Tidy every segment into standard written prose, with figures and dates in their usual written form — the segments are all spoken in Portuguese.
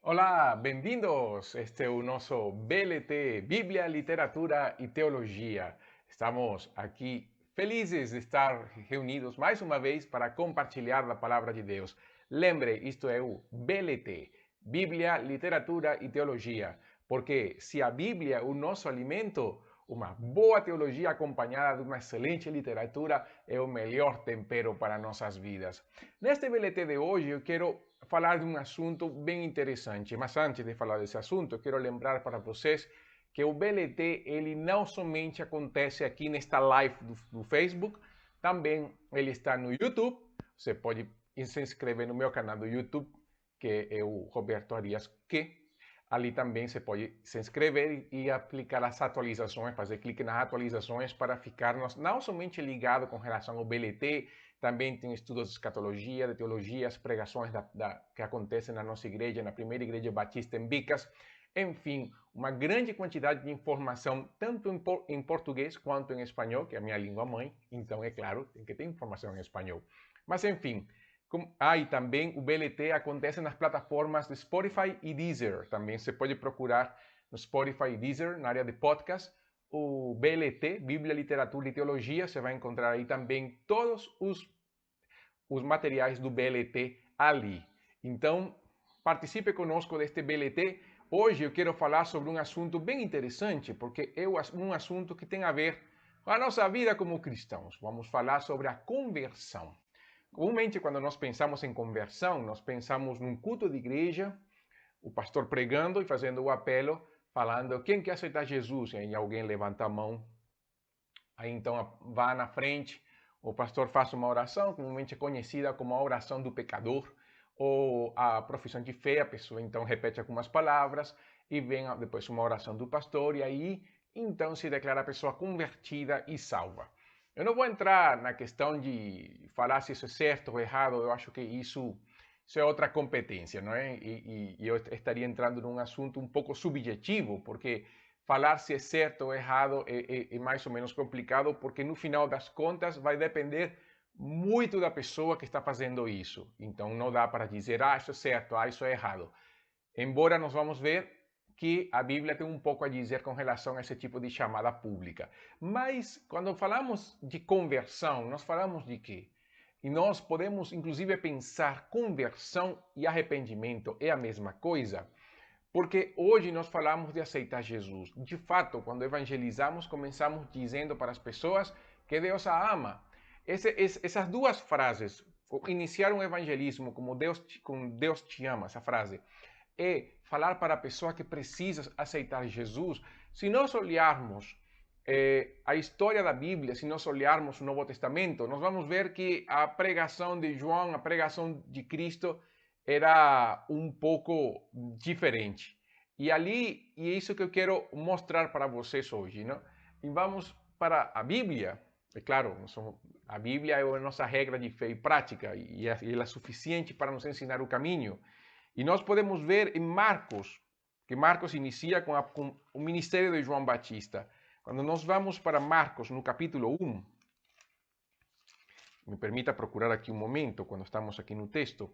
Olá, bem-vindos! Este é o nosso BLT, Bíblia, Literatura e Teologia. Estamos aqui felizes de estar reunidos mais uma vez para compartilhar a palavra de Deus. Lembre, isto é o BLT, Bíblia, Literatura e Teologia, porque se a Bíblia é o nosso alimento, uma boa teologia acompanhada de uma excelente literatura é o melhor tempero para nossas vidas. Neste BLT de hoje eu quero falar de um assunto bem interessante, mas antes de falar desse assunto, eu quero lembrar para vocês que o BLT ele não somente acontece aqui nesta live do Facebook, também ele está no YouTube. Você pode se inscrever no meu canal do YouTube, que é o Roberto Arias Que. Ali também você pode se inscrever e aplicar as atualizações, fazer clique nas atualizações para ficarmos não somente ligados com relação ao BLT, também tem estudos de escatologia, de teologia, as pregações que acontecem na nossa igreja, na primeira igreja batista em Bicas. Enfim, uma grande quantidade de informação, tanto em português quanto em espanhol, que é a minha língua mãe. Então, é claro, tem que ter informação em espanhol. Mas, enfim, e também o BLT acontece nas plataformas de Spotify e Deezer. Também você pode procurar no Spotify e Deezer, na área de podcast, o BLT, Bíblia, Literatura e Teologia. Você vai encontrar aí também todos os materiais do BLT ali. Então, participe conosco deste BLT. Hoje eu quero falar sobre um assunto bem interessante, porque é um assunto que tem a ver com a nossa vida como cristãos. Vamos falar sobre a conversão. Comumente, quando nós pensamos em conversão, nós pensamos num culto de igreja, o pastor pregando e fazendo o apelo, falando quem quer aceitar Jesus, e aí alguém levanta a mão, aí então vá na frente, o pastor faz uma oração, comumente conhecida como a oração do pecador, ou a profissão de fé, a pessoa então repete algumas palavras, e vem depois uma oração do pastor, e aí então se declara a pessoa convertida e salva. Eu não vou entrar na questão de falar se isso é certo ou errado, eu acho que isso é outra competência, não é? E eu estaria entrando num assunto um pouco subjetivo, porque falar se é certo ou errado é mais ou menos complicado, porque no final das contas vai depender muito da pessoa que está fazendo isso. Então não dá para dizer, isso é certo, isso é errado. Embora nós vamos ver que a Bíblia tem um pouco a dizer com relação a esse tipo de chamada pública. Mas quando falamos de conversão, nós falamos de quê? E nós podemos inclusive pensar conversão e arrependimento é a mesma coisa? Porque hoje nós falamos de aceitar Jesus. De fato, quando evangelizamos, começamos dizendo para as pessoas que Deus a ama. Essas duas frases, iniciar um evangelismo como Deus te ama, essa frase, é falar para a pessoa que precisa aceitar Jesus. Se nós olharmos a história da Bíblia, se nós olharmos o Novo Testamento, nós vamos ver que a pregação de João, a pregação de Cristo, era um pouco diferente. E ali, e é isso que eu quero mostrar para vocês hoje, não? E vamos para a Bíblia. É claro, a Bíblia é a nossa regra de fé e prática, e ela é suficiente para nos ensinar o caminho. E nós podemos ver em Marcos, que Marcos inicia com o ministério de João Batista. Quando nós vamos para Marcos, no capítulo 1, me permita procurar aqui um momento, quando estamos aqui no texto,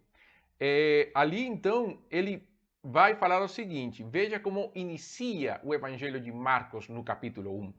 ali então ele vai falar o seguinte, veja como inicia o evangelho de Marcos no capítulo 1.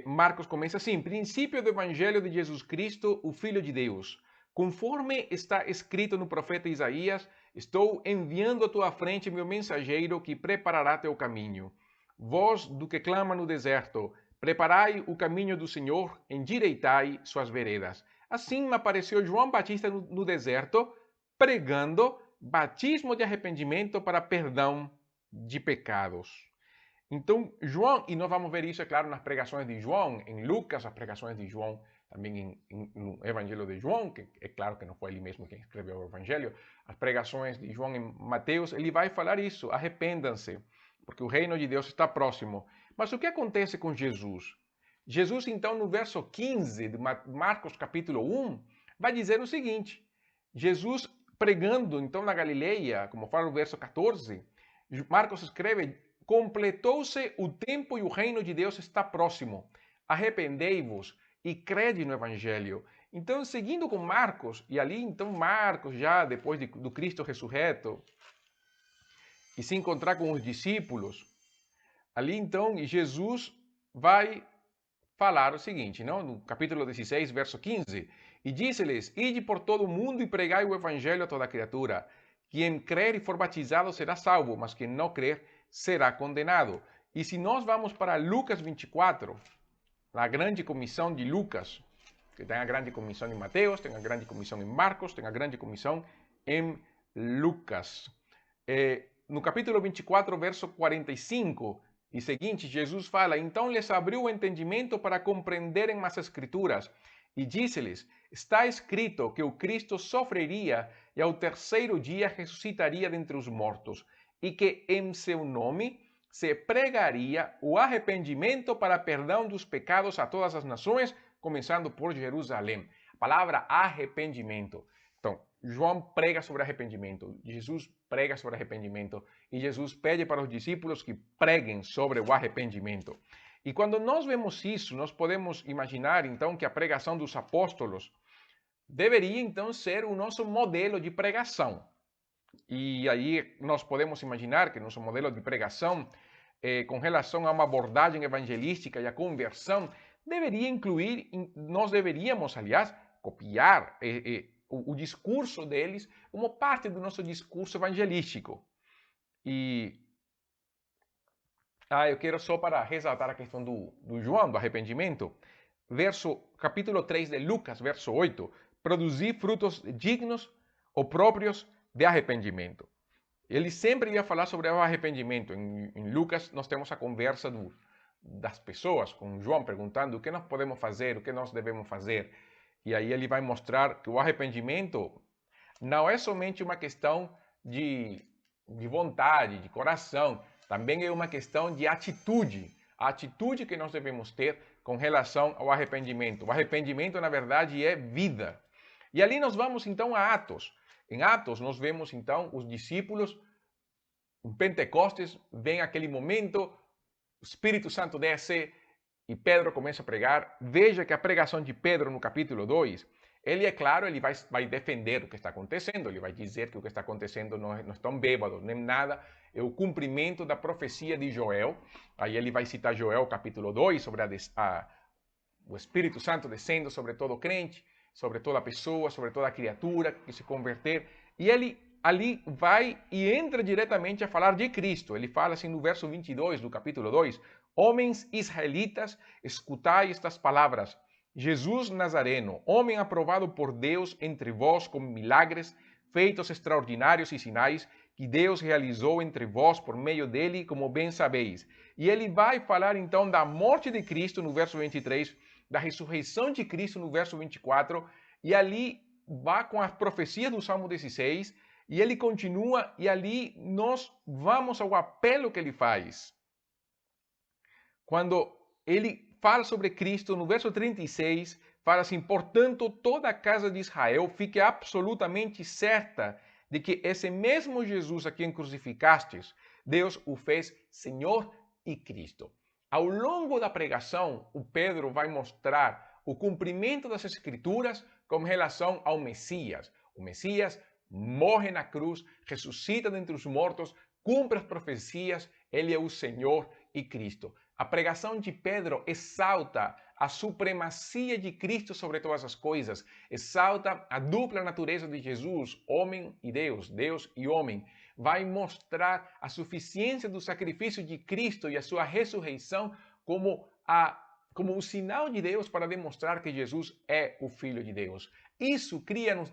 Marcos começa assim, princípio do evangelho de Jesus Cristo, o Filho de Deus. Conforme está escrito no profeta Isaías, estou enviando à tua frente meu mensageiro que preparará teu caminho. Voz do que clama no deserto, preparai o caminho do Senhor, endireitai suas veredas. Assim me apareceu João Batista no deserto, pregando batismo de arrependimento para perdão de pecados. Então, João, e nós vamos ver isso, é claro, nas pregações de João, em Lucas, as pregações de João, também no Evangelho de João, que é claro que não foi ele mesmo quem escreveu o Evangelho, as pregações de João em Mateus, ele vai falar isso, arrependam-se, porque o reino de Deus está próximo. Mas o que acontece com Jesus? Jesus, então, no verso 15 de Marcos capítulo 1, vai dizer o seguinte, Jesus pregando, então, na Galileia, como fala o verso 14, Marcos escreve, completou-se o tempo e o reino de Deus está próximo. Arrependei-vos e crede no Evangelho. Então, seguindo com Marcos, e ali então Marcos, já depois do Cristo ressurreto, e se encontrar com os discípulos, ali então Jesus vai falar o seguinte, não? No capítulo 16, verso 15, e disse-lhes, ide por todo o mundo e pregai o evangelho a toda criatura. Quem crer e for batizado será salvo, mas quem não crer será condenado. E se nós vamos para Lucas 24, a grande comissão de Lucas, que tem a grande comissão em Mateus, tem a grande comissão em Marcos, tem a grande comissão em Lucas. No capítulo 24, verso 45 e seguinte, Jesus fala, então lhes abriu o entendimento para compreenderem as Escrituras e disse-lhes, está escrito que o Cristo sofreria e ao terceiro dia ressuscitaria dentre os mortos e que em seu nome se pregaria o arrependimento para perdão dos pecados a todas as nações, começando por Jerusalém. A palavra arrependimento. Então, João prega sobre arrependimento, Jesus prega sobre arrependimento e Jesus pede para os discípulos que preguem sobre o arrependimento. E quando nós vemos isso, nós podemos imaginar então que a pregação dos apóstolos deveria então ser o nosso modelo de pregação. E aí nós podemos imaginar que nosso modelo de pregação, com relação a uma abordagem evangelística e a conversão, deveria incluir, nós deveríamos, aliás, copiar o discurso deles como parte do nosso discurso evangelístico. E eu quero só para ressaltar a questão do João, do arrependimento, capítulo 3 de Lucas, verso 8, produzir frutos dignos ou próprios de arrependimento. Ele sempre ia falar sobre o arrependimento. Em Lucas nós temos a conversa das pessoas com João perguntando o que nós podemos fazer, o que nós devemos fazer. E aí ele vai mostrar que o arrependimento não é somente uma questão de vontade, de coração, também é uma questão de atitude. A atitude que nós devemos ter com relação ao arrependimento. O arrependimento, na verdade, é vida. E ali nós vamos então a Atos. Em Atos nós vemos então os discípulos, em Pentecostes, vem aquele momento, o Espírito Santo desce, e Pedro começa a pregar. Veja que a pregação de Pedro no capítulo 2, ele é claro, ele vai defender o que está acontecendo, ele vai dizer que o que está acontecendo não estão bêbados, nem nada, é o cumprimento da profecia de Joel. Aí ele vai citar Joel capítulo 2, sobre o Espírito Santo descendo sobre todo crente, sobre toda pessoa, sobre toda criatura que se converter. E ele ali vai e entra diretamente a falar de Cristo. Ele fala assim no verso 22 do capítulo 2, homens israelitas, escutai estas palavras. Jesus Nazareno, homem aprovado por Deus entre vós com milagres, feitos extraordinários e sinais, que Deus realizou entre vós por meio dele, como bem sabeis. E ele vai falar então da morte de Cristo no verso 23, da ressurreição de Cristo no verso 24, e ali vai com as profecias do Salmo 16, e ele continua, e ali nós vamos ao apelo que ele faz. Quando ele fala sobre Cristo, no verso 36, fala assim, portanto, toda a casa de Israel fique absolutamente certa de que esse mesmo Jesus a quem crucificastes, Deus o fez Senhor e Cristo. Ao longo da pregação, o Pedro vai mostrar o cumprimento das Escrituras com relação ao Messias. O Messias morre na cruz, ressuscita dentre os mortos, cumpre as profecias, ele é o Senhor e Cristo. A pregação de Pedro exalta a supremacia de Cristo sobre todas as coisas, exalta a dupla natureza de Jesus, homem e Deus, Deus e homem. Vai mostrar a suficiência do sacrifício de Cristo e a sua ressurreição como o sinal de Deus para demonstrar que Jesus é o Filho de Deus. Isso cria no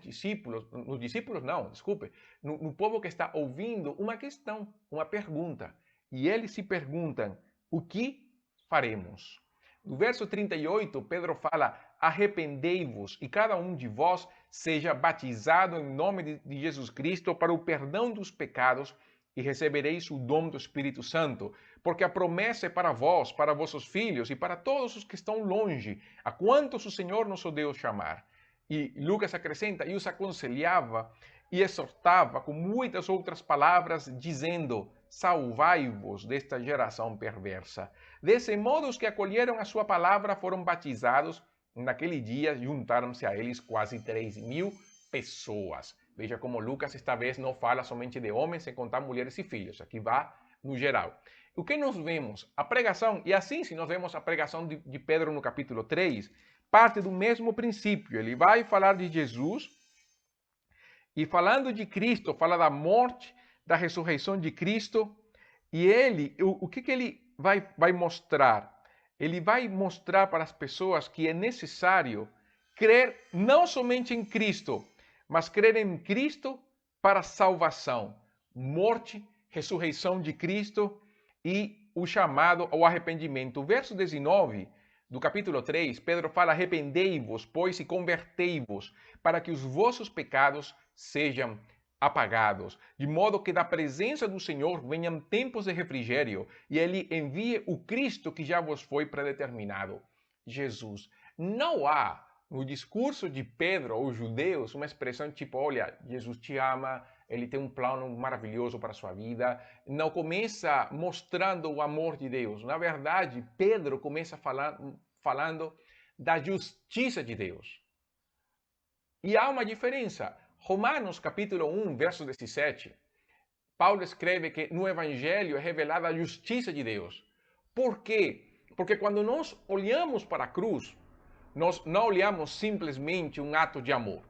povo que está ouvindo uma questão, uma pergunta. E eles se perguntam, o que faremos? No verso 38, Pedro fala, arrependei-vos e cada um de vós seja batizado em nome de Jesus Cristo para o perdão dos pecados e recebereis o dom do Espírito Santo, porque a promessa é para vós, para vossos filhos e para todos os que estão longe, a quantos o Senhor nosso Deus chamar. E Lucas acrescenta, e os aconselhava e exortava com muitas outras palavras, dizendo, salvai-vos desta geração perversa. Desse modo, os que acolheram a sua palavra foram batizados. Naquele dia, juntaram-se a eles quase 3.000 pessoas. Veja como Lucas esta vez não fala somente de homens, sem contar mulheres e filhos. Aqui vai no geral. O que nós vemos? A pregação, e assim se nós vemos a pregação de Pedro no capítulo 3, parte do mesmo princípio. Ele vai falar de Jesus e falando de Cristo, fala da morte, da ressurreição de Cristo. E o que ele vai mostrar? Ele vai mostrar para as pessoas que é necessário crer não somente em Cristo, mas crer em Cristo para salvação, morte, ressurreição de Cristo e o chamado ao arrependimento. O verso 19 do capítulo 3, Pedro fala: arrependei-vos, pois, e convertei-vos, para que os vossos pecados sejam apagados, de modo que da presença do Senhor venham tempos de refrigério, e Ele envie o Cristo que já vos foi predeterminado, Jesus. Não há no discurso de Pedro aos judeus uma expressão tipo: olha, Jesus te ama, Ele tem um plano maravilhoso para a sua vida. Não começa mostrando o amor de Deus. Na verdade, Pedro começa falando da justiça de Deus. E há uma diferença. Romanos capítulo 1, verso 17, Paulo escreve que no Evangelho é revelada a justiça de Deus. Por quê? Porque quando nós olhamos para a cruz, nós não olhamos simplesmente um ato de amor.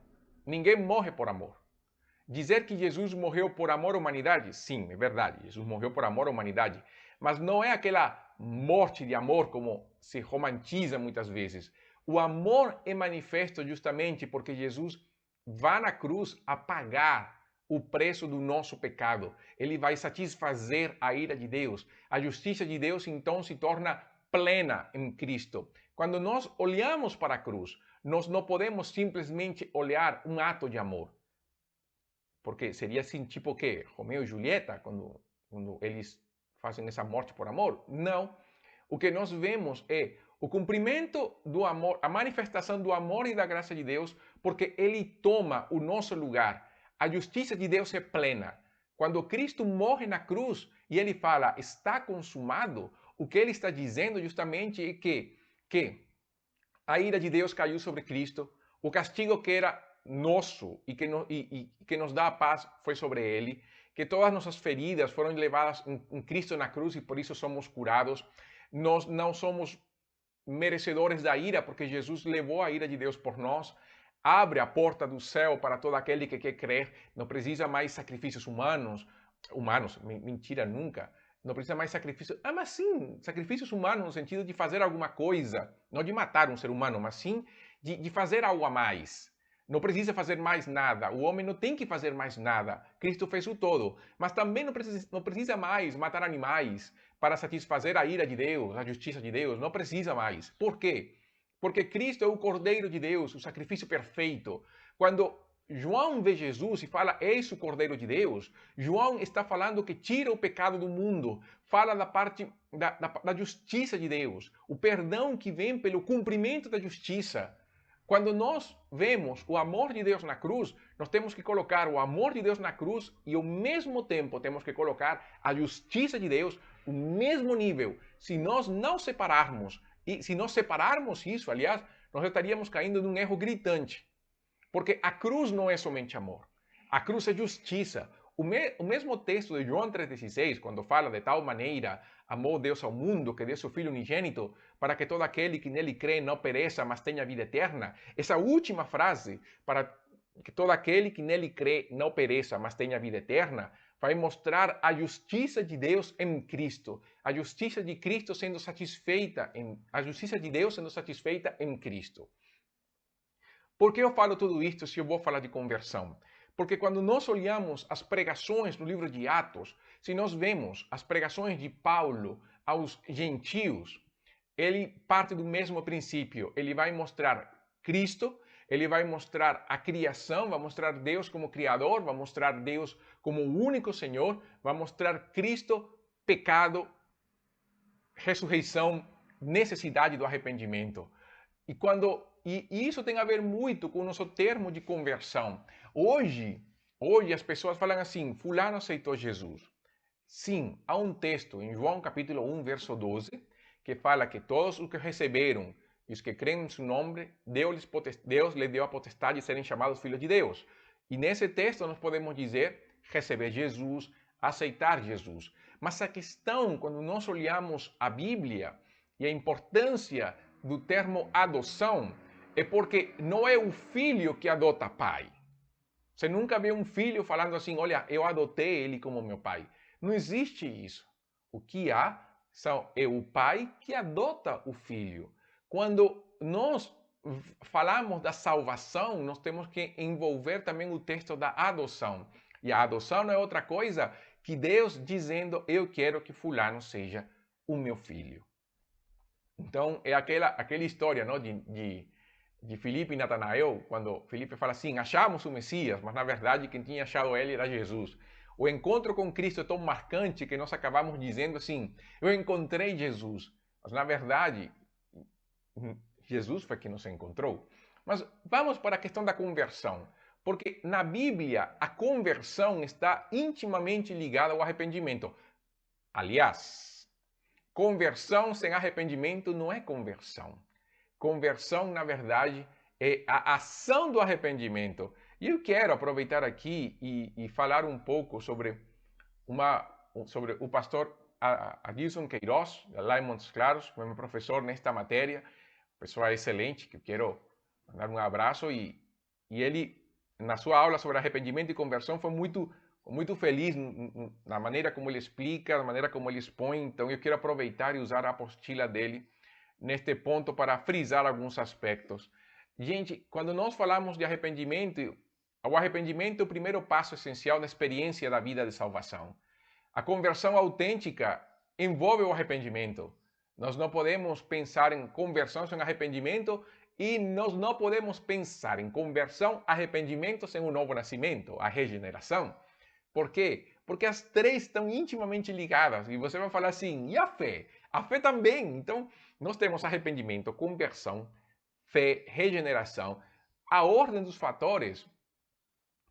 Ninguém morre por amor. Dizer que Jesus morreu por amor à humanidade, sim, é verdade. Jesus morreu por amor à humanidade. Mas não é aquela morte de amor como se romantiza muitas vezes. O amor é manifesto justamente porque Jesus vai na cruz a pagar o preço do nosso pecado. Ele vai satisfazer a ira de Deus. A justiça de Deus então se torna plena em Cristo. Quando nós olhamos para a cruz, nós não podemos simplesmente olhar um ato de amor. Porque seria assim, tipo o quê? Romeu e Julieta, quando eles fazem essa morte por amor? Não. O que nós vemos é o cumprimento do amor, a manifestação do amor e da graça de Deus, porque Ele toma o nosso lugar. A justiça de Deus é plena. Quando Cristo morre na cruz e Ele fala, está consumado, o que Ele está dizendo justamente é que a ira de Deus caiu sobre Cristo, o castigo que era nosso e que nos dá a paz foi sobre Ele, que todas nossas feridas foram levadas em Cristo na cruz e por isso somos curados. Nós não somos merecedores da ira, porque Jesus levou a ira de Deus por nós. Abre a porta do céu para todo aquele que quer crer. Não precisa mais sacrifícios humanos. Mentira, nunca. Não precisa mais sacrifícios. Mas sim, sacrifícios humanos no sentido de fazer alguma coisa. Não de matar um ser humano, mas sim de fazer algo a mais. Não precisa fazer mais nada. O homem não tem que fazer mais nada. Cristo fez o todo. Mas também não precisa mais matar animais para satisfazer a ira de Deus, a justiça de Deus. Não precisa mais. Por quê? Porque Cristo é o Cordeiro de Deus, o sacrifício perfeito. Quando João vê Jesus e fala, eis o Cordeiro de Deus, João está falando que tira o pecado do mundo. Fala da parte da justiça de Deus. O perdão que vem pelo cumprimento da justiça. Quando nós vemos o amor de Deus na cruz, nós temos que colocar o amor de Deus na cruz e ao mesmo tempo temos que colocar a justiça de Deus no mesmo nível. Se nós não separarmos, e se nós separarmos isso, aliás, nós estaríamos caindo num erro gritante. Porque a cruz não é somente amor. A cruz é justiça. O mesmo texto de João 3,16, quando fala de tal maneira amou Deus ao mundo, que deu seu Filho unigênito, para que todo aquele que nele crê não pereça, mas tenha vida eterna. Essa última frase, para que todo aquele que nele crê não pereça, mas tenha vida eterna, vai mostrar a justiça de Deus em Cristo. A justiça de Cristo sendo satisfeita, a justiça de Deus sendo satisfeita em Cristo. Por que eu falo tudo isto se eu vou falar de conversão? Porque quando nós olhamos as pregações no livro de Atos, se nós vemos as pregações de Paulo aos gentios, ele parte do mesmo princípio. Ele vai mostrar Cristo, ele vai mostrar a criação, vai mostrar Deus como Criador, vai mostrar Deus como o único Senhor, vai mostrar Cristo, pecado, ressurreição, necessidade do arrependimento. E isso tem a ver muito com o nosso termo de conversão. Hoje as pessoas falam assim, fulano aceitou Jesus. Sim, há um texto em João capítulo 1, verso 12, que fala que todos os que receberam e os que creem em seu nome, Deus lhe deu a potestade de serem chamados filhos de Deus. E nesse texto nós podemos dizer receber Jesus, aceitar Jesus. Mas a questão, quando nós olhamos a Bíblia e a importância do termo adoção, é porque não é o filho que adota pai. Você nunca vê um filho falando assim, olha, eu adotei ele como meu pai. Não existe isso. O que há é o pai que adota o filho. Quando nós falamos da salvação, nós temos que envolver também o texto da adoção. E a adoção não é outra coisa que Deus dizendo, eu quero que fulano seja o meu filho. Então, é aquela história, não, de Filipe e Natanael, quando Filipe fala assim, achamos o Messias, mas na verdade quem tinha achado ele era Jesus. O encontro com Cristo é tão marcante que nós acabamos dizendo assim, eu encontrei Jesus, mas na verdade Jesus foi quem nos encontrou. Mas vamos para a questão da conversão, porque na Bíblia a conversão está intimamente ligada ao arrependimento. Aliás, conversão sem arrependimento não é conversão. Conversão, na verdade, é a ação do arrependimento. E eu quero aproveitar aqui e falar um pouco sobre o pastor Adilson Queiroz, lá em Montes Claros, que é meu professor nesta matéria, pessoa excelente, que eu quero mandar um abraço. E ele, na sua aula sobre arrependimento e conversão, foi muito feliz na maneira como ele explica, na maneira como ele expõe. Então, eu quero aproveitar e usar a apostila dele neste ponto para frisar alguns aspectos. Gente, quando nós falamos de arrependimento, o arrependimento é o primeiro passo essencial na experiência da vida de salvação. A conversão autêntica envolve o arrependimento. Nós não podemos pensar em conversão sem arrependimento e nós não podemos pensar em conversão, arrependimento sem o novo nascimento, a regeneração. Por quê? Porque as três estão intimamente ligadas. E você vai falar assim, e a fé? A fé também. Então, nós temos arrependimento, conversão, fé, regeneração. A ordem dos fatores,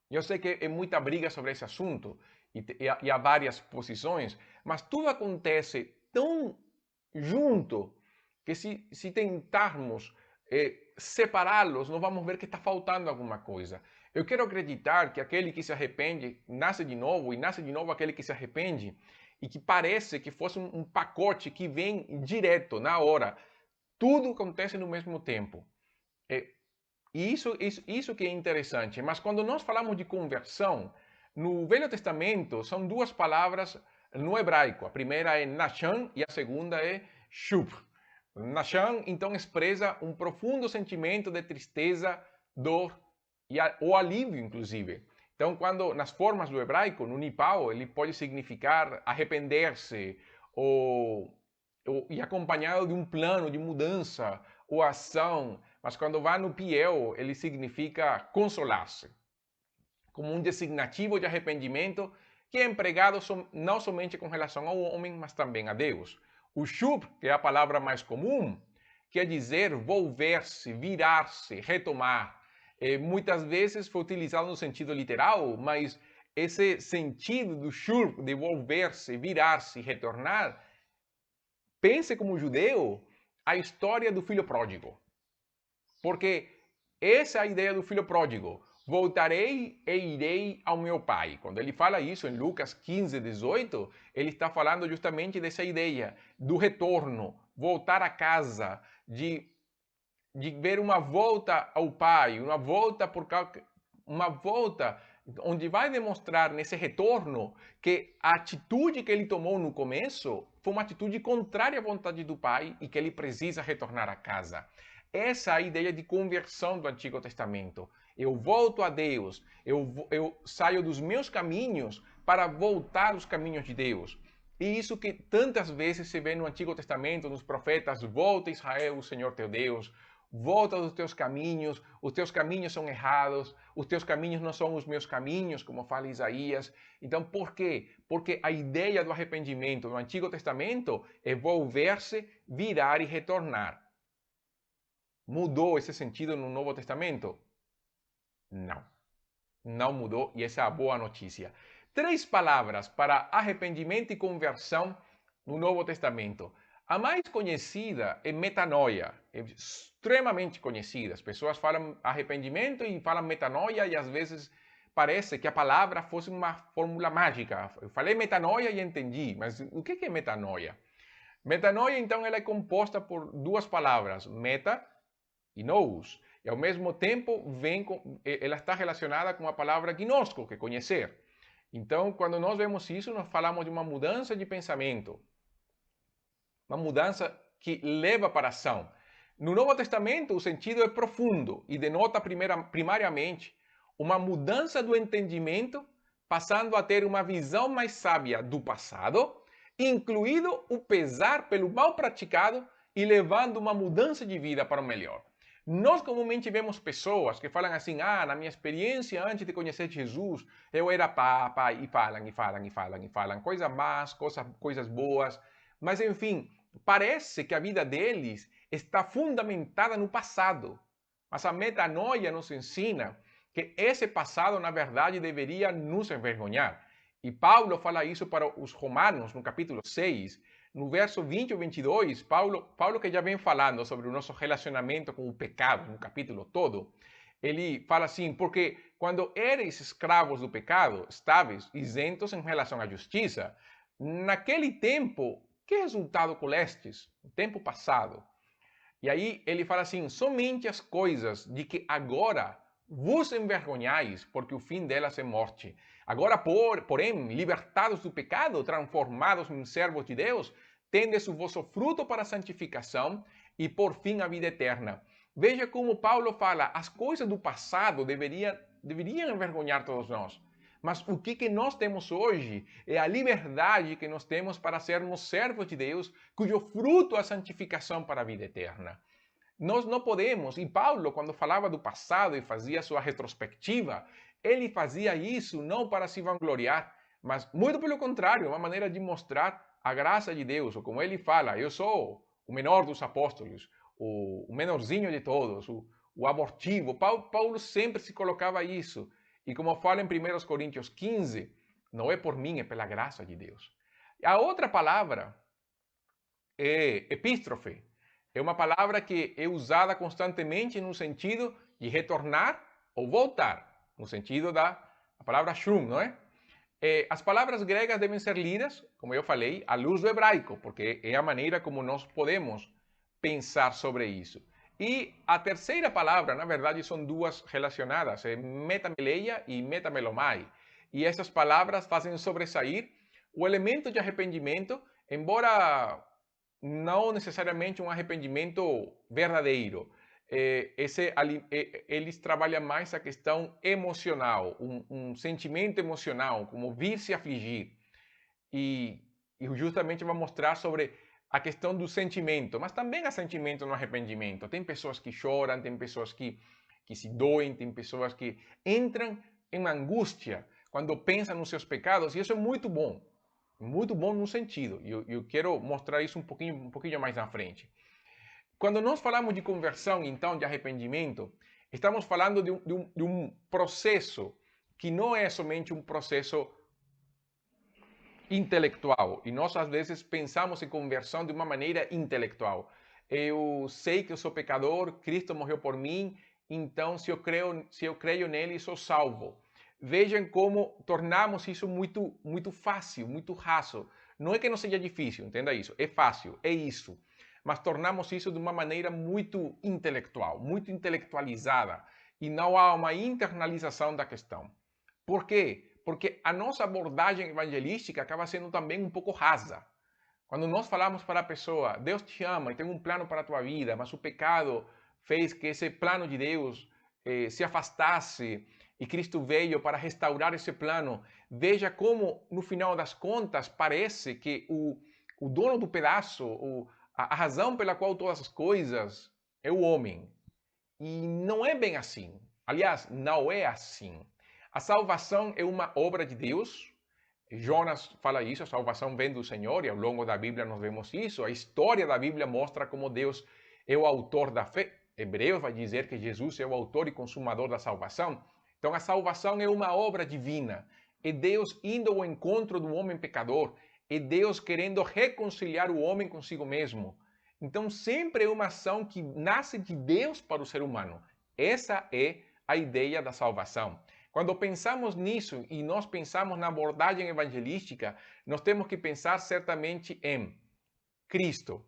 eu sei que é muita briga sobre esse assunto e há várias posições, mas tudo acontece tão junto que se tentarmos separá-los, nós vamos ver que está faltando alguma coisa. Eu quero acreditar que aquele que se arrepende nasce de novo, e nasce de novo aquele que se arrepende, e que parece que fosse um pacote que vem direto, na hora. Tudo acontece no mesmo tempo. E isso que é interessante. Mas quando nós falamos de conversão, no Velho Testamento são duas palavras no hebraico. A primeira é Nashan e a segunda é Shub. Nashan, então, expressa um profundo sentimento de tristeza, dor ou alívio, inclusive. Então, quando nas formas do hebraico, no nipau, ele pode significar arrepender-se e acompanhado de um plano de mudança ou ação. Mas quando vai no piel, ele significa consolar-se, como um designativo de arrependimento que é empregado não somente com relação ao homem, mas também a Deus. O shub, que é a palavra mais comum, quer dizer volver-se, virar-se, retomar. Muitas vezes foi utilizado no sentido literal, mas esse sentido do shub, de volver-se, virar-se, retornar, pense como judeu a história do filho pródigo. Porque essa é a ideia do filho pródigo. Voltarei e irei ao meu pai. Quando ele fala isso em Lucas 15, 18, ele está falando justamente dessa ideia do retorno, voltar a casa, de ver uma volta ao pai, uma volta onde vai demonstrar nesse retorno que a atitude que ele tomou no começo foi uma atitude contrária à vontade do pai e que ele precisa retornar a casa. Essa é a ideia de conversão do Antigo Testamento. Eu volto a Deus, eu saio dos meus caminhos para voltar aos caminhos de Deus. E isso que tantas vezes se vê no Antigo Testamento, nos profetas, volta Israel, o Senhor teu Deus, volta dos teus caminhos, os teus caminhos são errados, os teus caminhos não são os meus caminhos, como fala Isaías. Então, por quê? Porque a ideia do arrependimento no Antigo Testamento é volver-se, virar e retornar. Mudou esse sentido no Novo Testamento? Não. Não mudou e essa é a boa notícia. 3 palavras para arrependimento e conversão no Novo Testamento. A mais conhecida é metanoia, é extremamente conhecida. As pessoas falam arrependimento e falam metanoia e às vezes parece que a palavra fosse uma fórmula mágica. Eu falei metanoia e entendi, mas o que é metanoia? Metanoia, então, ela é composta por duas palavras, meta e nous. E ao mesmo tempo, ela está relacionada com a palavra gnosco, que é conhecer. Então, quando nós vemos isso, nós falamos de uma mudança de pensamento. Uma mudança que leva para a ação. No Novo Testamento, o sentido é profundo e denota primariamente uma mudança do entendimento, passando a ter uma visão mais sábia do passado, incluído o pesar pelo mal praticado e levando uma mudança de vida para o melhor. Nós comumente vemos pessoas que falam assim, na minha experiência antes de conhecer Jesus, eu era papa, e falam, coisas más, coisas boas, mas enfim, parece que a vida deles está fundamentada no passado. Mas a metanoia nos ensina que esse passado, na verdade, deveria nos envergonhar. E Paulo fala isso para os romanos, no capítulo 6, no verso 20 ou 22, Paulo que já vem falando sobre o nosso relacionamento com o pecado, no capítulo todo, ele fala assim, porque quando eres escravos do pecado, estáveis, isentos em relação à justiça, naquele tempo, que resultado colestes? No tempo passado. E aí ele fala assim, somente as coisas de que agora vos envergonhais, porque o fim delas é morte. Agora, porém, libertados do pecado, transformados em servos de Deus, tendes o vosso fruto para a santificação e, por fim, a vida eterna. Veja como Paulo fala, as coisas do passado deveriam envergonhar todos nós. Mas o que nós temos hoje é a liberdade que nós temos para sermos servos de Deus, cujo fruto é a santificação para a vida eterna. Nós não podemos, e Paulo, quando falava do passado e fazia sua retrospectiva, ele fazia isso não para se vangloriar, mas muito pelo contrário, uma maneira de mostrar a graça de Deus, ou como ele fala, eu sou o menor dos apóstolos, o menorzinho de todos, o abortivo. Paulo sempre se colocava isso. E como fala em 1 Coríntios 15, não é por mim, é pela graça de Deus. A outra palavra é epístrofe. É uma palavra que é usada constantemente no sentido de retornar ou voltar, no sentido da palavra shum, não é? As palavras gregas devem ser lidas, como eu falei, à luz do hebraico, porque é a maneira como nós podemos pensar sobre isso. E a terceira palavra, na verdade, são duas relacionadas, é metameleia e metamelomai. E essas palavras fazem sobressair o elemento de arrependimento, embora não necessariamente um arrependimento verdadeiro. Eles trabalham mais a questão emocional, um sentimento emocional, como vir se afligir. E justamente vai mostrar sobre a questão do sentimento, mas também há sentimento no arrependimento. Tem pessoas que choram, tem pessoas que se doem, tem pessoas que entram em angústia quando pensam nos seus pecados, e isso é muito bom no sentido. Eu quero mostrar isso um pouquinho mais na frente. Quando nós falamos de conversão, então, de arrependimento, estamos falando de um processo que não é somente um processo intelectual. E nós, às vezes, pensamos em conversão de uma maneira intelectual. Eu sei que eu sou pecador, Cristo morreu por mim, então, se eu creio nele, sou salvo. Vejam como tornamos isso muito fácil, muito raso. Não é que não seja difícil, entenda isso. É fácil, é isso. Mas tornamos isso de uma maneira muito intelectual, muito intelectualizada. E não há uma internalização da questão. Por quê? Porque a nossa abordagem evangelística acaba sendo também um pouco rasa. Quando nós falamos para a pessoa, Deus te ama e tem um plano para a tua vida, mas o pecado fez que esse plano de Deus se afastasse e Cristo veio para restaurar esse plano. Veja como, no final das contas, parece que o dono do pedaço, a razão pela qual todas as coisas é o homem. E não é bem assim. Aliás, não é assim. A salvação é uma obra de Deus. Jonas fala isso, a salvação vem do Senhor, e ao longo da Bíblia nós vemos isso. A história da Bíblia mostra como Deus é o autor da fé. Hebreus vai dizer que Jesus é o autor e consumador da salvação. Então a salvação é uma obra divina. É Deus indo ao encontro do homem pecador. É Deus querendo reconciliar o homem consigo mesmo. Então sempre é uma ação que nasce de Deus para o ser humano. Essa é a ideia da salvação. Quando pensamos nisso e nós pensamos na abordagem evangelística, nós temos que pensar certamente em Cristo.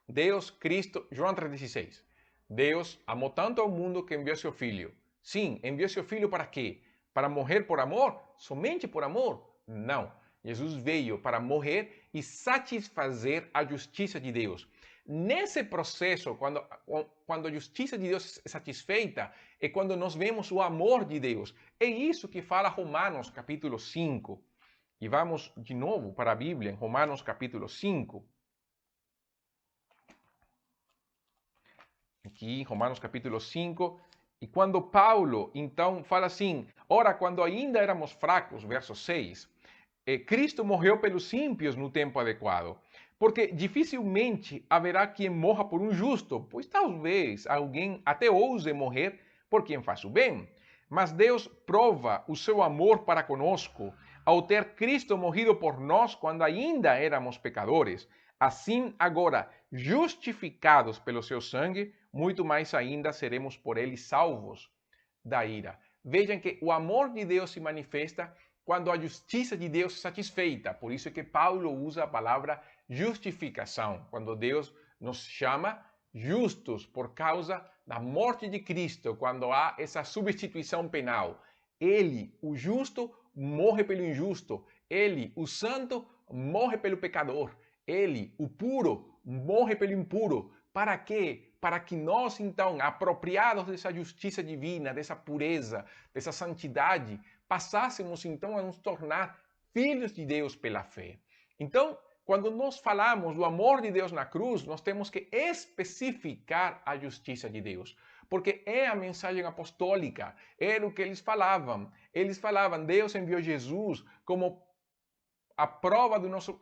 Deus, Cristo, João 3,16. Deus amou tanto ao mundo que enviou seu Filho. Sim, enviou seu Filho para quê? Para morrer por amor? Somente por amor? Não. Jesus veio para morrer e satisfazer a justiça de Deus. Nesse processo, quando a justiça de Deus é satisfeita, é quando nós vemos o amor de Deus. É isso que fala Romanos capítulo 5. E vamos de novo para a Bíblia, em Romanos capítulo 5. Aqui, Romanos capítulo 5. E quando Paulo, então, fala assim, ora, quando ainda éramos fracos, verso 6, Cristo morreu pelos ímpios no tempo adequado. Porque dificilmente haverá quem morra por um justo, pois talvez alguém até ouse morrer por quem faz o bem. Mas Deus prova o seu amor para conosco ao ter Cristo morrido por nós quando ainda éramos pecadores. Assim, agora, justificados pelo seu sangue, muito mais ainda seremos por ele salvos da ira. Vejam que o amor de Deus se manifesta quando a justiça de Deus é satisfeita. Por isso é que Paulo usa a palavra justificação, quando Deus nos chama justos por causa da morte de Cristo, quando há essa substituição penal. Ele, o justo, morre pelo injusto. Ele, o santo, morre pelo pecador. Ele, o puro, morre pelo impuro. Para quê? Para que nós, então, apropriados dessa justiça divina, dessa pureza, dessa santidade, passássemos, então, a nos tornar filhos de Deus pela fé. Então, quando nós falamos do amor de Deus na cruz, nós temos que especificar a justiça de Deus. Porque é a mensagem apostólica, era o que eles falavam. Eles falavam, Deus enviou Jesus como a prova do nosso,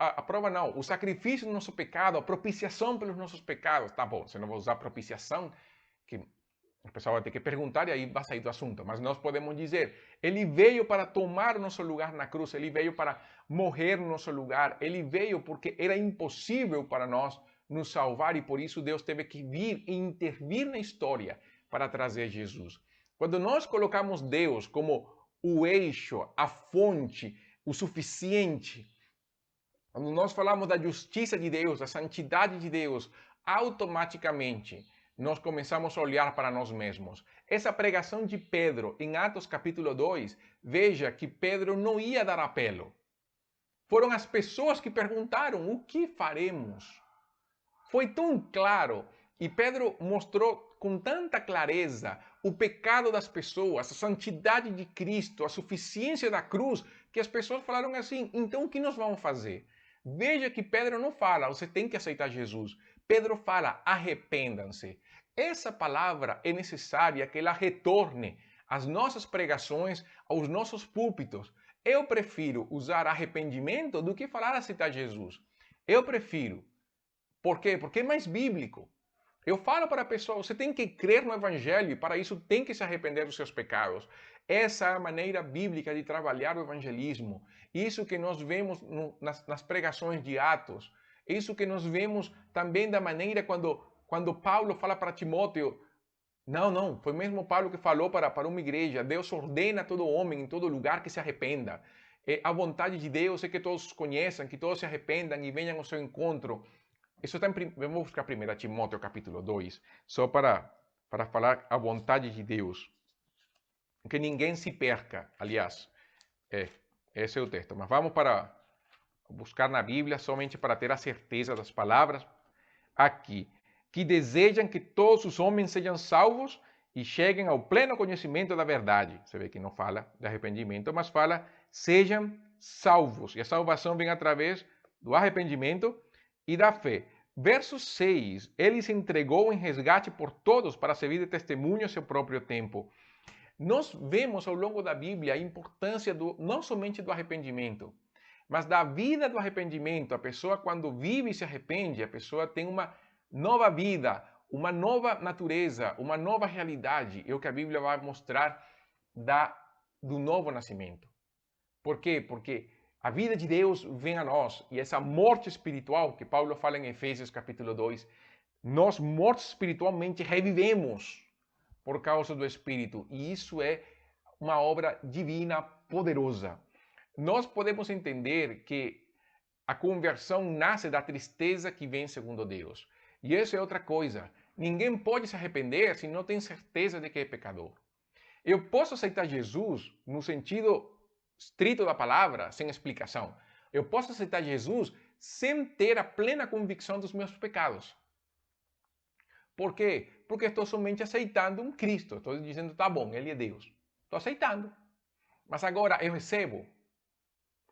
o sacrifício do nosso pecado, a propiciação pelos nossos pecados. Tá bom, você não vai usar propiciação, que o pessoal vai ter que perguntar e aí vai sair do assunto. Mas nós podemos dizer, ele veio para tomar o nosso lugar na cruz, ele veio para morrer no nosso lugar, ele veio porque era impossível para nós nos salvar e por isso Deus teve que vir e intervir na história para trazer Jesus. Quando nós colocamos Deus como o eixo, a fonte, o suficiente, quando nós falamos da justiça de Deus, da santidade de Deus, automaticamente nós começamos a olhar para nós mesmos. Essa pregação de Pedro em Atos capítulo 2, veja que Pedro não ia dar apelo. Foram as pessoas que perguntaram, o que faremos? Foi tão claro e Pedro mostrou com tanta clareza o pecado das pessoas, a santidade de Cristo, a suficiência da cruz, que as pessoas falaram assim, então o que nós vamos fazer? Veja que Pedro não fala, você tem que aceitar Jesus. Pedro fala, arrependam-se. Essa palavra é necessária que ela retorne às nossas pregações, aos nossos púlpitos. Eu prefiro usar arrependimento do que falar aceitar Jesus. Eu prefiro. Por quê? Porque é mais bíblico. Eu falo para a pessoa, você tem que crer no Evangelho e para isso tem que se arrepender dos seus pecados. Essa é a maneira bíblica de trabalhar o evangelismo. Isso que nós vemos nas pregações de Atos. Isso que nós vemos também da maneira quando Paulo fala para Timóteo. Não, foi mesmo Paulo que falou para uma igreja. Deus ordena a todo homem em todo lugar que se arrependa. A vontade de Deus é que todos conheçam, que todos se arrependam e venham ao seu encontro. Isso está vamos buscar 1 Timóteo capítulo 2, só para falar a vontade de Deus. Que ninguém se perca, aliás, esse é o texto. Mas vamos para buscar na Bíblia somente para ter a certeza das palavras aqui. Que desejam que todos os homens sejam salvos e cheguem ao pleno conhecimento da verdade. Você vê que não fala de arrependimento, mas fala sejam salvos. E a salvação vem através do arrependimento e da fé. Verso 6, ele se entregou em resgate por todos para servir de testemunho a seu próprio tempo. Nós vemos ao longo da Bíblia a importância não somente do arrependimento, mas da vida do arrependimento. A pessoa quando vive e se arrepende, a pessoa tem uma nova vida, uma nova natureza, uma nova realidade. É o que a Bíblia vai mostrar do novo nascimento. Por quê? Porque a vida de Deus vem a nós e essa morte espiritual que Paulo fala em Efésios capítulo 2, nós mortos espiritualmente revivemos por causa do Espírito. E isso é uma obra divina poderosa. Nós podemos entender que a conversão nasce da tristeza que vem segundo Deus. E isso é outra coisa. Ninguém pode se arrepender se não tem certeza de que é pecador. Eu posso aceitar Jesus no sentido estrito da palavra, sem explicação. Eu posso aceitar Jesus sem ter a plena convicção dos meus pecados. Por quê? Porque estou somente aceitando um Cristo. Estou dizendo, tá bom, Ele é Deus. Estou aceitando. Mas agora eu recebo.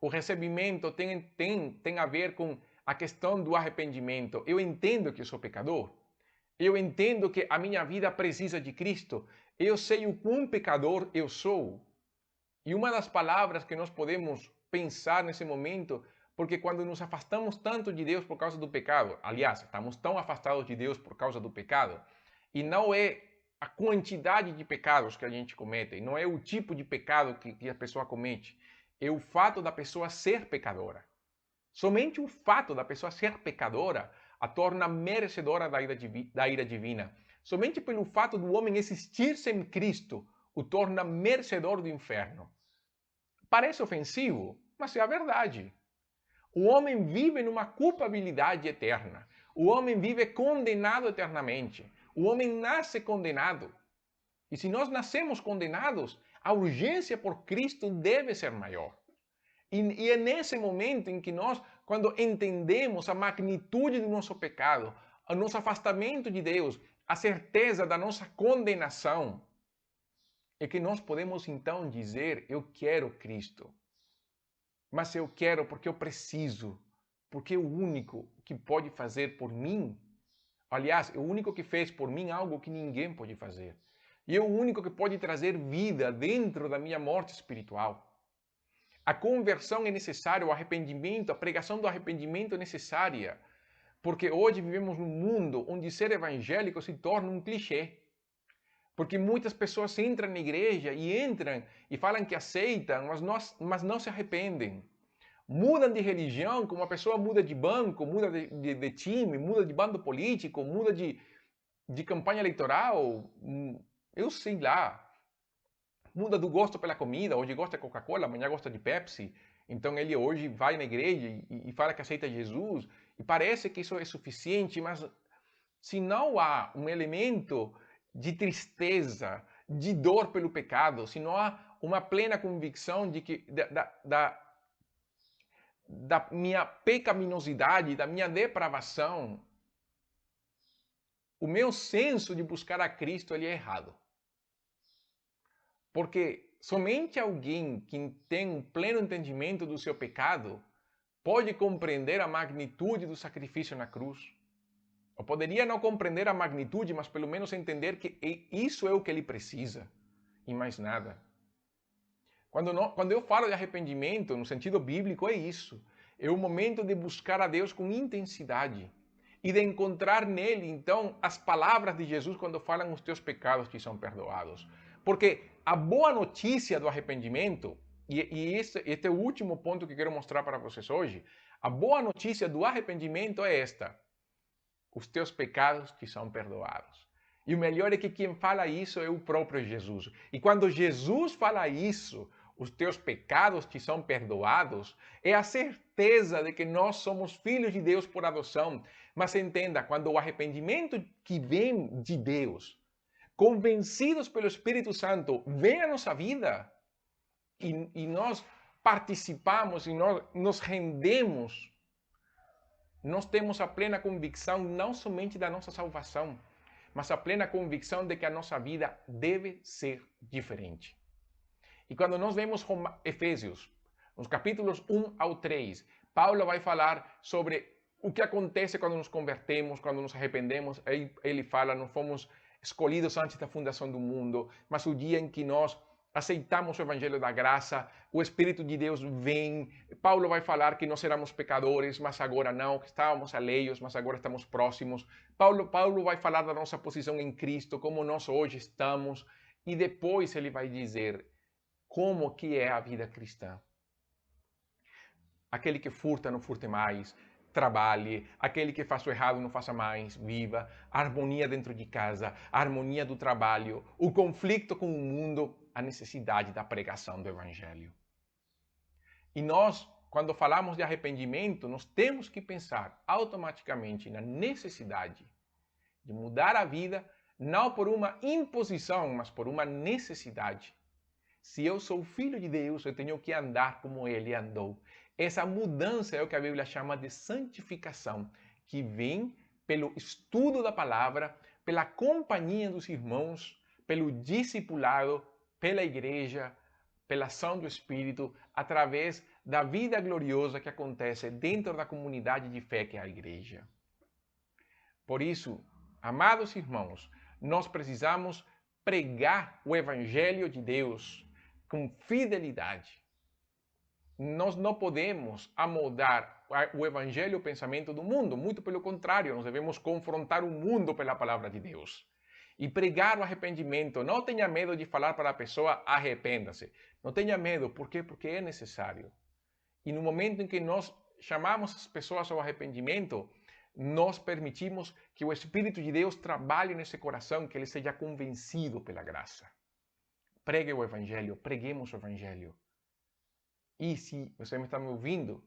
O recebimento tem a ver com a questão do arrependimento. Eu entendo que eu sou pecador. Eu entendo que a minha vida precisa de Cristo. Eu sei o quão pecador eu sou. E uma das palavras que nós podemos pensar nesse momento, porque quando nos afastamos tanto de Deus por causa do pecado, aliás, estamos tão afastados de Deus por causa do pecado, e não é a quantidade de pecados que a gente comete, e não é o tipo de pecado que a pessoa comete, é o fato da pessoa ser pecadora. Somente o fato da pessoa ser pecadora a torna merecedora da ira divina. Somente pelo fato do homem existir sem Cristo o torna merecedor do inferno. Parece ofensivo, mas é a verdade. O homem vive numa culpabilidade eterna. O homem vive condenado eternamente. O homem nasce condenado. E se nós nascemos condenados, a urgência por Cristo deve ser maior. E é nesse momento em que nós, quando entendemos a magnitude do nosso pecado, o nosso afastamento de Deus, a certeza da nossa condenação, é que nós podemos então dizer, eu quero Cristo. Mas eu quero porque eu preciso, porque é o único que pode fazer por mim. Aliás, é o único que fez por mim algo que ninguém pode fazer. E é o único que pode trazer vida dentro da minha morte espiritual. A conversão é necessária, o arrependimento, a pregação do arrependimento é necessária. Porque hoje vivemos num mundo onde ser evangélico se torna um clichê. Porque muitas pessoas entram na igreja e falam que aceitam, mas não se arrependem. Mudam de religião, como a pessoa muda de banco, muda de time, muda de bando político, muda de campanha eleitoral, eu sei lá. Muda do gosto pela comida, hoje gosta de Coca-Cola, amanhã gosta de Pepsi. Então ele hoje vai na igreja e fala que aceita Jesus. E parece que isso é suficiente, mas se não há um elemento de tristeza, de dor pelo pecado, se não há uma plena convicção de que da minha pecaminosidade, da minha depravação, o meu senso de buscar a Cristo ele é errado. Porque somente alguém que tem um pleno entendimento do seu pecado pode compreender a magnitude do sacrifício na cruz. Eu poderia não compreender a magnitude, mas pelo menos entender que isso é o que ele precisa e mais nada. Quando eu falo de arrependimento, no sentido bíblico, é isso. É o momento de buscar a Deus com intensidade e de encontrar nele, então, as palavras de Jesus quando falam os teus pecados te são perdoados. Porque a boa notícia do arrependimento, e este é o último ponto que quero mostrar para vocês hoje, a boa notícia do arrependimento é esta: os teus pecados te são perdoados. E o melhor é que quem fala isso é o próprio Jesus. E quando Jesus fala isso, os teus pecados te são perdoados, é a certeza de que nós somos filhos de Deus por adoção. Mas entenda, quando o arrependimento que vem de Deus, convencidos pelo Espírito Santo, vem à nossa vida e nós participamos e nós nos rendemos, nós temos a plena convicção não somente da nossa salvação, mas a plena convicção de que a nossa vida deve ser diferente. E quando nós vemos Efésios, nos capítulos 1 ao 3, Paulo vai falar sobre o que acontece quando nos convertemos, quando nos arrependemos. Ele fala, não fomos escolhidos antes da fundação do mundo, mas o dia em que nós aceitamos o Evangelho da Graça, o Espírito de Deus vem. Paulo vai falar que nós éramos pecadores, mas agora não, que estávamos alheios, mas agora estamos próximos. Paulo vai falar da nossa posição em Cristo, como nós hoje estamos, e depois ele vai dizer como que é a vida cristã. Aquele que furta, não furte mais. Trabalhe, aquele que faz o errado não faça mais, viva, a harmonia dentro de casa, a harmonia do trabalho, o conflito com o mundo. a necessidade da pregação do Evangelho. E nós, quando falamos de arrependimento, nós temos que pensar automaticamente na necessidade de mudar a vida, não por uma imposição, mas por uma necessidade. Se eu sou filho de Deus, eu tenho que andar como Ele andou. Essa mudança é o que a Bíblia chama de santificação, que vem pelo estudo da palavra, pela companhia dos irmãos, pelo discipulado, pela igreja, pela ação do Espírito, através da vida gloriosa que acontece dentro da comunidade de fé que é a igreja. Por isso, amados irmãos, nós precisamos pregar o Evangelho de Deus com fidelidade. Nós não podemos amoldar o Evangelho ao pensamento do mundo, muito pelo contrário, nós devemos confrontar o mundo pela palavra de Deus. E pregar o arrependimento. Não tenha medo de falar para a pessoa, arrependa-se. Não tenha medo, por quê? Porque é necessário. E no momento em que nós chamamos as pessoas ao arrependimento, nós permitimos que o Espírito de Deus trabalhe nesse coração, que ele seja convencido pela graça. Pregue o Evangelho, preguemos o Evangelho. E se você me está me ouvindo,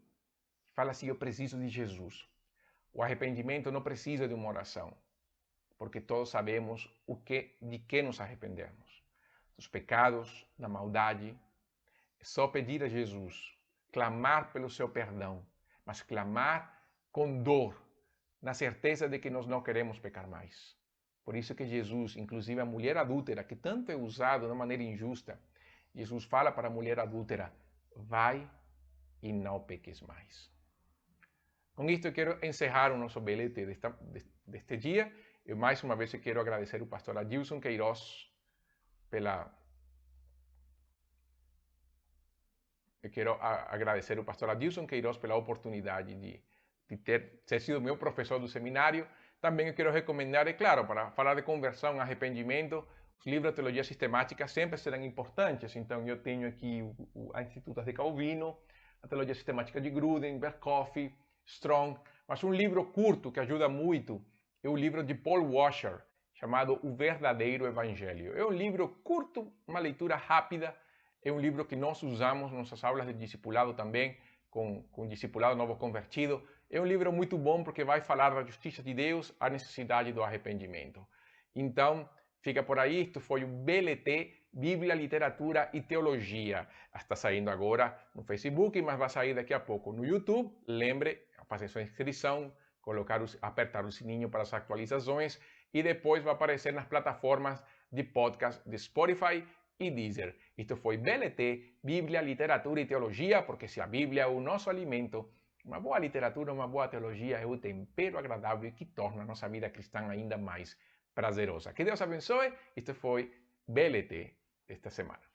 fala assim, eu preciso de Jesus. O arrependimento não precisa de uma oração, porque todos sabemos de que nos arrependemos. Dos pecados, da maldade. É só pedir a Jesus, clamar pelo seu perdão, mas clamar com dor, na certeza de que nós não queremos pecar mais. Por isso que Jesus, inclusive a mulher adúltera, que tanto é usado de maneira injusta, Jesus fala para a mulher adúltera, vai e não peques mais. Com isto eu quero encerrar o nosso BLT deste dia. Eu mais uma vez quero agradecer ao pastor Adilson Queiroz pela oportunidade de ter sido meu professor do seminário. Também eu quero recomendar, é claro, para falar de conversão, arrependimento, os livros de teologia sistemática sempre serão importantes. Então eu tenho aqui a Institutas de Calvino, a teologia sistemática de Gruden, Berkhoff, Strong, mas um livro curto que ajuda muito é o livro de Paul Washer, chamado O Verdadeiro Evangelho. É um livro curto, uma leitura rápida, é um livro que nós usamos nas nossas aulas de discipulado também, com discipulado novo convertido. É um livro muito bom porque vai falar da justiça de Deus, a necessidade do arrependimento. Então, fica por aí, isto foi o BLT, Bíblia, Literatura e Teologia. Está saindo agora no Facebook, mas vai sair daqui a pouco no YouTube. Lembre, fazer sua inscrição, apertar o sininho para as atualizações e depois vai aparecer nas plataformas de podcast de Spotify e Deezer. Isto foi BLT, Bíblia, Literatura e Teologia, porque se a Bíblia é o nosso alimento, uma boa literatura, uma boa teologia é o tempero agradável que torna a nossa vida cristã ainda mais prazerosa. Que Deus abençoe. Isto foi BLT esta semana.